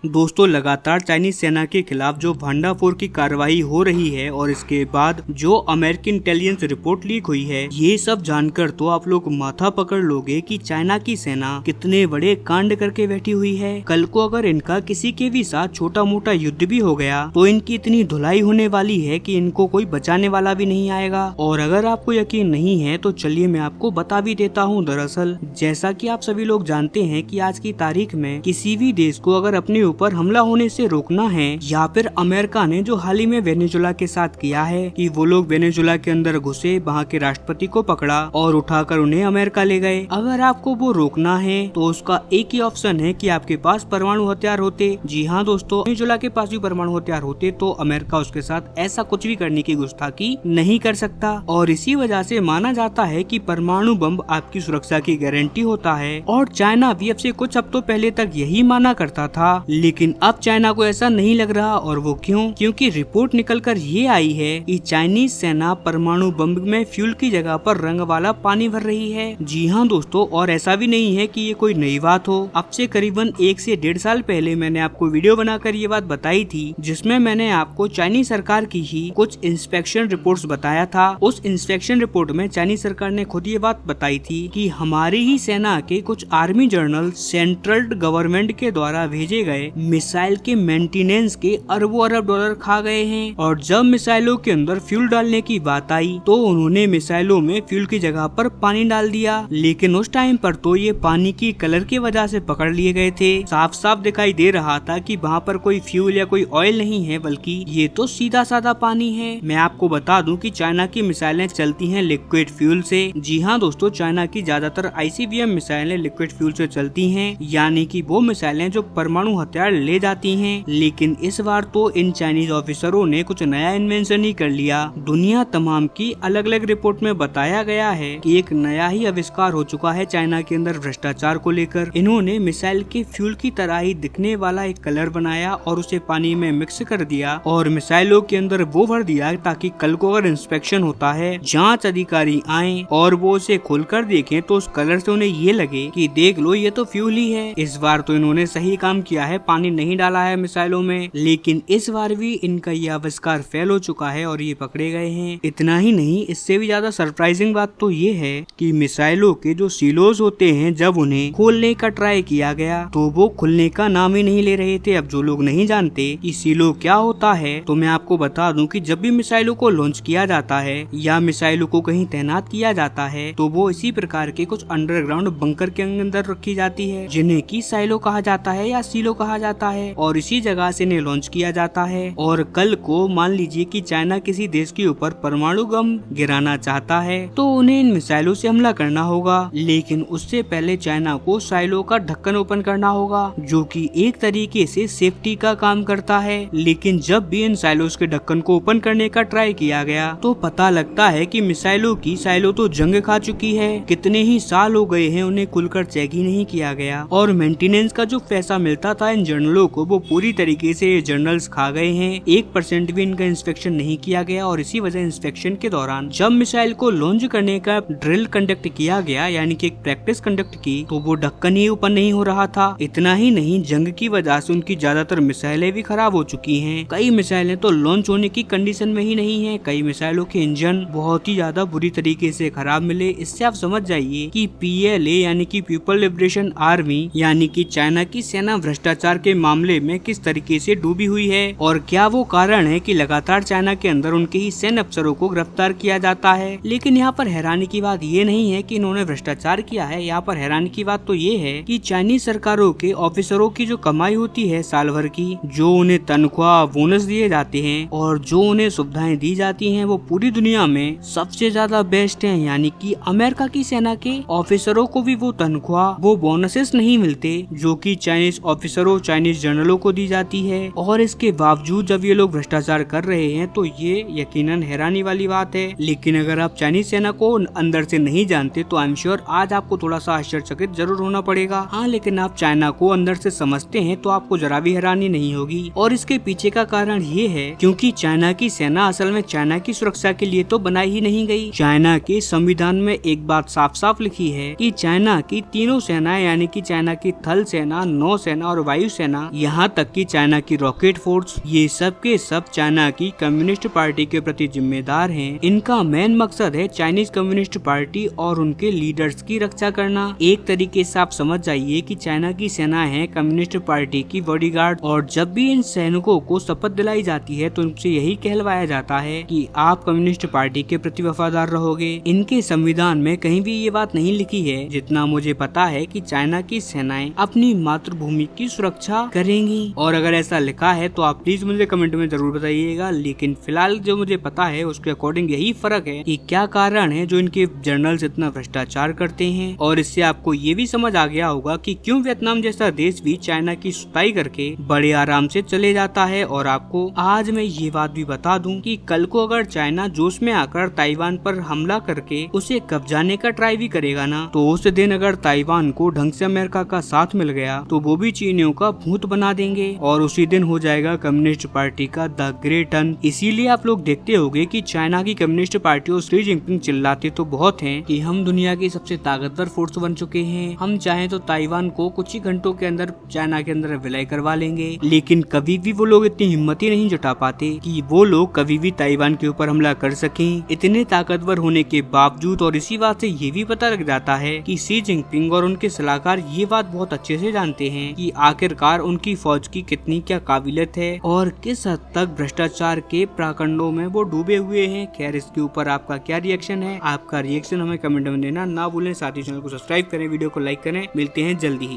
दोस्तों लगातार चाइनीज सेना के खिलाफ जो भांडाफोड़ की कार्रवाई हो रही है और इसके बाद जो अमेरिकन इंटेलिजेंस रिपोर्ट लीक हुई है, ये सब जानकर तो आप लोग माथा पकड़ लोगे कि चाइना की सेना कितने बड़े कांड करके बैठी हुई है। कल को अगर इनका किसी के भी साथ छोटा मोटा युद्ध भी हो गया तो इनकी इतनी धुलाई होने वाली है कि इनको कोई बचाने वाला भी नहीं आएगा। और अगर आपको यकीन नहीं है तो चलिए मैं आपको बता भी देता हूँ। दरअसल जैसा कि आप सभी लोग जानते हैं कि आज की तारीख में किसी भी देश को अगर अपने ऊपर हमला होने से रोकना है, या फिर अमेरिका ने जो हाल ही में वेनेजुएला के साथ किया है कि वो लोग वेनेजुएला के अंदर घुसे, वहाँ के राष्ट्रपति को पकड़ा और उठाकर उन्हें अमेरिका ले गए। अगर आपको वो रोकना है तो उसका एक ही ऑप्शन है कि आपके पास परमाणु हथियार होते। जी हाँ दोस्तों, वेनेजुएला के पास भी परमाणु हथियार होते तो अमेरिका उसके साथ ऐसा कुछ भी करने की गुस्ताखी नहीं कर सकता। और इसी वजह से माना जाता है कि परमाणु बम आपकी सुरक्षा की गारंटी होता है। और चाइना भी अब से कुछ हफ्तों पहले तक यही माना करता था, लेकिन अब चाइना को ऐसा नहीं लग रहा। और वो क्यों? क्योंकि रिपोर्ट निकलकर ये आई है कि चाइनीज सेना परमाणु बम में फ्यूल की जगह पर रंग वाला पानी भर रही है। जी हाँ दोस्तों, और ऐसा भी नहीं है कि ये कोई नई बात हो। अब से करीबन 1 से 1.5 साल पहले मैंने आपको वीडियो बनाकर ये बात बताई थी, जिसमें मैंने आपको चाइनीज सरकार की ही कुछ इंस्पेक्शन रिपोर्ट्स बताया था। उस इंस्पेक्शन रिपोर्ट में चाइनीज सरकार ने खुद ये बात बताई थी कि हमारी ही सेना के कुछ आर्मी जर्नल सेंट्रल गवर्नमेंट के द्वारा भेजे गए मिसाइल के मेंटेनेंस के अरबों अरब डॉलर खा गए हैं। और जब मिसाइलों के अंदर फ्यूल डालने की बात आई तो उन्होंने मिसाइलों में फ्यूल की जगह पर पानी डाल दिया। लेकिन उस टाइम पर तो ये पानी की कलर की वजह से पकड़ लिए गए थे। साफ साफ दिखाई दे रहा था कि वहाँ पर कोई फ्यूल या कोई ऑयल नहीं है, बल्कि ये तो सीधा साधा पानी है। मैं आपको बता दूं कि चाइना की मिसाइलें चलती हैं लिक्विड फ्यूल से। जी हाँ दोस्तों, चाइना की ज्यादातर ICBM मिसाइलें लिक्विड फ्यूल से चलती हैं, यानी कि वो मिसाइलें जो परमाणु हथियार ले जाती हैं। लेकिन इस बार तो इन चाइनीज ऑफिसरों ने कुछ नया इन्वेंशन ही कर लिया। दुनिया तमाम की अलग अलग रिपोर्ट में बताया गया है कि एक नया ही आविष्कार हो चुका है चाइना के अंदर भ्रष्टाचार को लेकर। इन्होंने मिसाइल के फ्यूल की तरह ही दिखने वाला एक कलर बनाया और उसे पानी में मिक्स कर दिया और मिसाइलों के अंदर वो भर दिया, ताकि कल को अगर इंस्पेक्शन होता है, जांच अधिकारी आए और वो उसे खोलकर देखें तो उस कलर से उन्हें ये लगे कि देख लो ये तो फ्यूल ही है। इस बार तो इन्होंने सही काम किया है, पानी नहीं डाला है मिसाइलों में। लेकिन इस बार भी इनका ये आविष्कार फेल हो चुका है और ये पकड़े गए हैं। इतना ही नहीं, इससे भी ज्यादा सरप्राइजिंग बात तो ये है कि मिसाइलों के जो सिलोज होते हैं, जब उन्हें खोलने का ट्राई किया गया तो वो खुलने का नाम ही नहीं ले रहे थे। अब जो लोग नहीं जानते कि सिलो क्या होता है, तो मैं आपको बता दूं कि जब भी मिसाइलों को लॉन्च किया जाता है या मिसाइलों को कहीं तैनात किया जाता है तो वो इसी प्रकार के कुछ अंडरग्राउंड बंकर के अंदर रखी जाती है, जिन्हें की साइलो कहा जाता है या सिलो कहा जाता है। और इसी जगह से इन्हें लॉन्च किया जाता है। और कल को मान लीजिए कि चाइना किसी देश के ऊपर परमाणु बम गिराना चाहता है तो उन्हें इन मिसाइलों से हमला करना होगा। लेकिन उससे पहले चाइना को साइलो का ढक्कन ओपन करना होगा, जो कि एक तरीके से सेफ्टी का काम करता है। लेकिन जब भी इन साइलों के ढक्कन को ओपन करने का ट्राई किया गया तो पता लगता है कि मिसाइलों की साइलो तो जंग खा चुकी है। कितने ही साल हो गए हैं उन्हें खुलकर चेक ही नहीं किया गया। और मेंटेनेंस का जो पैसा मिलता था इन जर्नलों को, वो पूरी तरीके से ये जर्नल्स खा गए हैं। 1% भी इनका इंस्पेक्शन नहीं किया गया। और इसी वजह इंस्पेक्शन के दौरान जब मिसाइल को लॉन्च करने का ड्रिल कंडक्ट किया गया, यानी कि एक प्रैक्टिस कंडक्ट की, तो वो ढक्कन ही ओपन नहीं हो रहा था। इतना ही नहीं, जंग की वजह से उनकी ज्यादातर मिसाइलें भी खराब हो चुकी हैं। कई मिसाइलें तो लॉन्च होने की कंडीशन में ही नहीं है। कई मिसाइलों के इंजन बहुत ही ज्यादा बुरी तरीके से खराब मिले। इससे आप समझ जाइए कि PLA यानी कि पीपल लिबरेशन आर्मी, यानी कि चाइना की सेना भ्रष्टाचार के मामले में किस तरीके से डूबी हुई है। और क्या वो कारण है कि लगातार चाइना के अंदर उनके ही सैन्य अफसरों को गिरफ्तार किया जाता है। लेकिन यहाँ पर हैरानी की बात ये नहीं है कि इन्होंने भ्रष्टाचार किया है। यहाँ पर हैरानी की बात तो ये है कि चाइनीज सरकारों के ऑफिसरों की जो कमाई होती है साल भर की, जो उन्हें तनख्वाह बोनस दिए जाते हैं और जो उन्हें सुविधाएं दी जाती हैं, वो पूरी दुनिया में सबसे ज्यादा बेस्ट है। यानी कि अमेरिका की सेना के ऑफिसरों को भी वो तनख्वाह, वो बोनसेस नहीं मिलते जो कि चाइनीज ऑफिसरों, चाइनीज जनरलों को दी जाती है। और इसके बावजूद जब ये लोग भ्रष्टाचार कर रहे हैं तो ये यकीनन हैरानी वाली बात है। लेकिन अगर आप चाइनीज सेना को अंदर से नहीं जानते तो आई एम श्योर आज आपको थोड़ा सा आश्चर्यचकित जरूर होना पड़ेगा। हाँ, लेकिन आप चाइना को अंदर से समझते हैं तो आपको जरा भी हैरानी नहीं होगी। और इसके पीछे का कारण ये है क्योंकि चाइना की सेना असल में चाइना की सुरक्षा के लिए तो बनाई ही नहीं गई। चाइना के संविधान में एक बात साफ साफ लिखी है कि चाइना की तीनों सेनाएं, यानी कि चाइना की थल सेना, नौ सेना और वायु वायुसेना, यहाँ तक कि चाइना की रॉकेट फोर्स, ये सब के सब चाइना की कम्युनिस्ट पार्टी के प्रति जिम्मेदार हैं। इनका मेन मकसद है चाइनीज कम्युनिस्ट पार्टी और उनके लीडर्स की रक्षा करना। एक तरीके से आप समझ जाइए कि चाइना की सेना है कम्युनिस्ट पार्टी की बॉडीगार्ड, और जब भी इन सैनिकों को शपथ दिलाई जाती है तो उनसे यही कहलवाया जाता है कि आप कम्युनिस्ट पार्टी के प्रति वफादार रहोगे। इनके संविधान में कहीं भी ये बात नहीं लिखी है। जितना मुझे पता है कि चाइना की सेनाएं अपनी मातृभूमि की सुरक्षा करेंगी, और अगर ऐसा लिखा है तो आप प्लीज मुझे कमेंट में जरूर बताइएगा। लेकिन फिलहाल जो मुझे पता है उसके अकॉर्डिंग यही फर्क है कि क्या कारण है जो इनके जनरल्स इतना भ्रष्टाचार करते हैं। और इससे आपको ये भी समझ आ गया होगा कि क्यों वियतनाम जैसा देश भी चाइना की सुताई करके बड़े आराम से चले जाता है। और आपको आज मैं ये बात भी बता दूं कि कल को अगर चाइना जोश में आकर ताइवान पर हमला करके उसे कब्जाने का ट्राई भी करेगा ना, तो उस दिन अगर ताइवान को ढंग से अमेरिका का साथ मिल गया तो वो भी चीनियों का भूत बना देंगे, और उसी दिन हो जाएगा कम्युनिस्ट पार्टी का द ग्रेट टर्न। इसीलिए आप लोग देखते होंगे कि चाइना की कम्युनिस्ट पार्टी और शी जिनपिंग चिल्लाते तो बहुत हैं कि हम दुनिया की सबसे ताकतवर फोर्स बन चुके हैं, हम चाहें तो ताइवान को कुछ ही घंटों के अंदर चाइना के अंदर विलय करवा लेंगे। लेकिन कभी भी वो लोग इतनी हिम्मत ही नहीं जुटा पाते कि वो लोग कभी भी ताइवान के ऊपर हमला कर सकें, इतने ताकतवर होने के बावजूद। और इसी बात से ये भी पता लग जाता है कि शी जिनपिंग और उनके सलाहकार ये बात बहुत अच्छे से जानते हैं कि आखिरकार उनकी फौज की कितनी क्या काबिलियत है और किस हद तक भ्रष्टाचार के प्राकंडों में वो डूबे हुए हैं। खैर, इसके ऊपर आपका क्या रिएक्शन है? आपका रिएक्शन हमें कमेंट में देना ना भूलें। साथ ही चैनल को सब्सक्राइब करें, वीडियो को लाइक करें। मिलते हैं जल्दी ही।